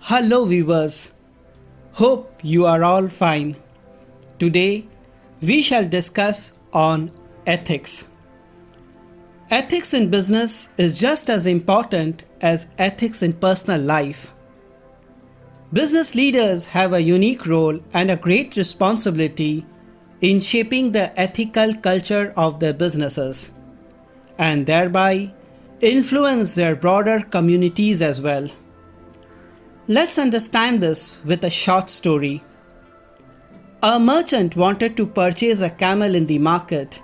Hello viewers, hope you are all fine. Today we shall discuss on ethics. Ethics in business is just as important as ethics in personal life. Business leaders have a unique role and a great responsibility in shaping the ethical culture of their businesses and thereby influence their broader communities as well. Let's understand this with a short story. A merchant wanted to purchase a camel in the market,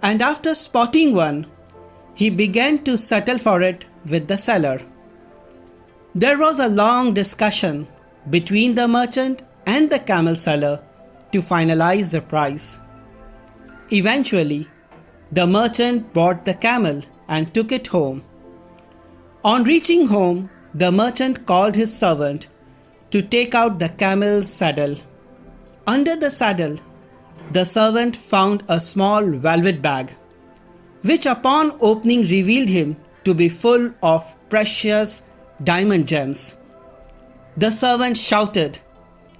and after spotting one, he began to settle for it with the seller. There was a long discussion between the merchant and the camel seller to finalize the price. Eventually, the merchant bought the camel and took it home. On reaching home, the merchant called his servant to take out the camel's saddle. Under the saddle, the servant found a small velvet bag, which upon opening revealed him to be full of precious diamond gems. The servant shouted,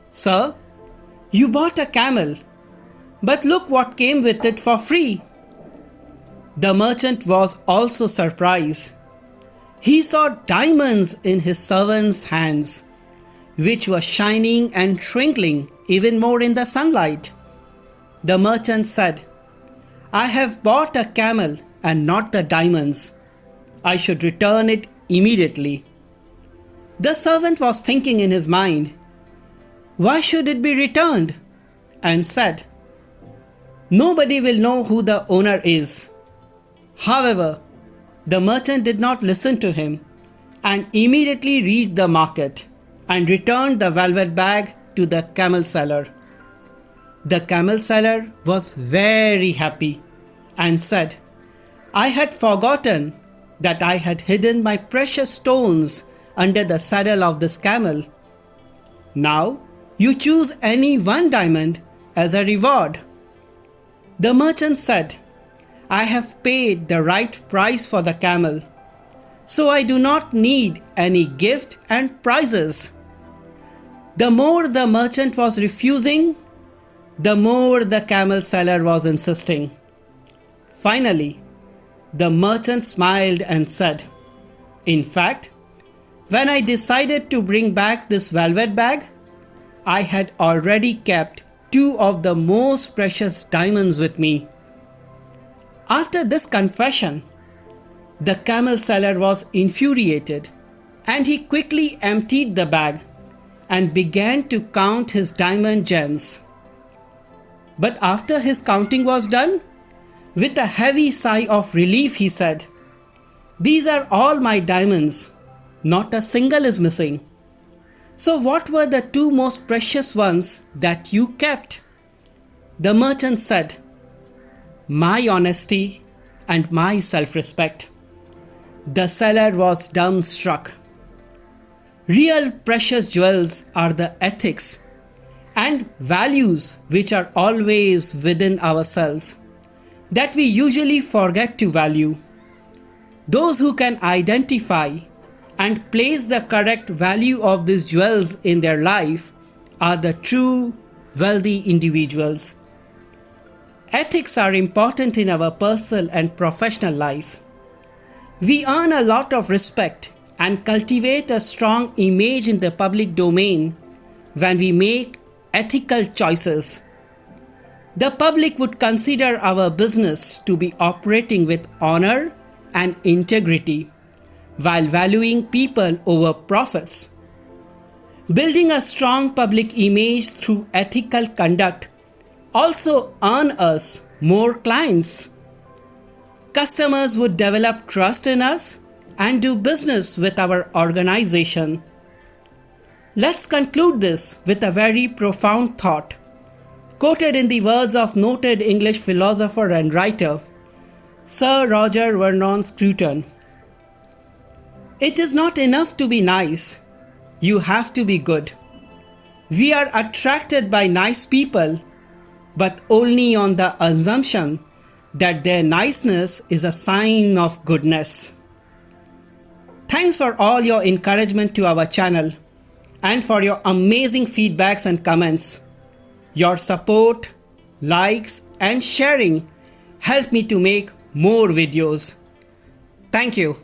"Sir, you bought a camel, but look what came with it for free." The merchant was also surprised. He saw diamonds in his servant's hands, which were shining and twinkling even more in the sunlight. The merchant said, "I have bought a camel and not the diamonds. I should return it immediately." The servant was thinking in his mind, "Why should it be returned?" and said, "Nobody will know who the owner is." However, the merchant did not listen to him and immediately reached the market and returned the velvet bag to the camel seller. The camel seller was very happy and said, "I had forgotten that I had hidden my precious stones under the saddle of this camel. Now you choose any one diamond as a reward." The merchant said, "I have paid the right price for the camel, so I do not need any gift and prizes." The more the merchant was refusing, the more the camel seller was insisting. Finally, the merchant smiled and said, "In fact, when I decided to bring back this velvet bag, I had already kept two of the most precious diamonds with me." After this confession, the camel seller was infuriated and he quickly emptied the bag and began to count his diamond gems. But after his counting was done, with a heavy sigh of relief he said, "These are all my diamonds, not a single is missing. So what were the two most precious ones that you kept?" The merchant said, "My honesty and my self-respect." The seller was dumbstruck. Real precious jewels are the ethics and values which are always within ourselves that we usually forget to value. Those who can identify and place the correct value of these jewels in their life are the true wealthy individuals. Ethics are important in our personal and professional life. We earn a lot of respect and cultivate a strong image in the public domain when we make ethical choices. The public would consider our business to be operating with honor and integrity while valuing people over profits. Building a strong public image through ethical conduct also earn us more clients. Customers would develop trust in us and do business with our organization. Let's conclude this with a very profound thought, quoted in the words of noted English philosopher and writer, Sir Roger Vernon Scruton. "It is not enough to be nice, you have to be good. We are attracted by nice people, but only on the assumption that their niceness is a sign of goodness." Thanks for all your encouragement to our channel. and for your amazing feedbacks and comments. Your support, likes, and sharing help me to make more videos. Thank you.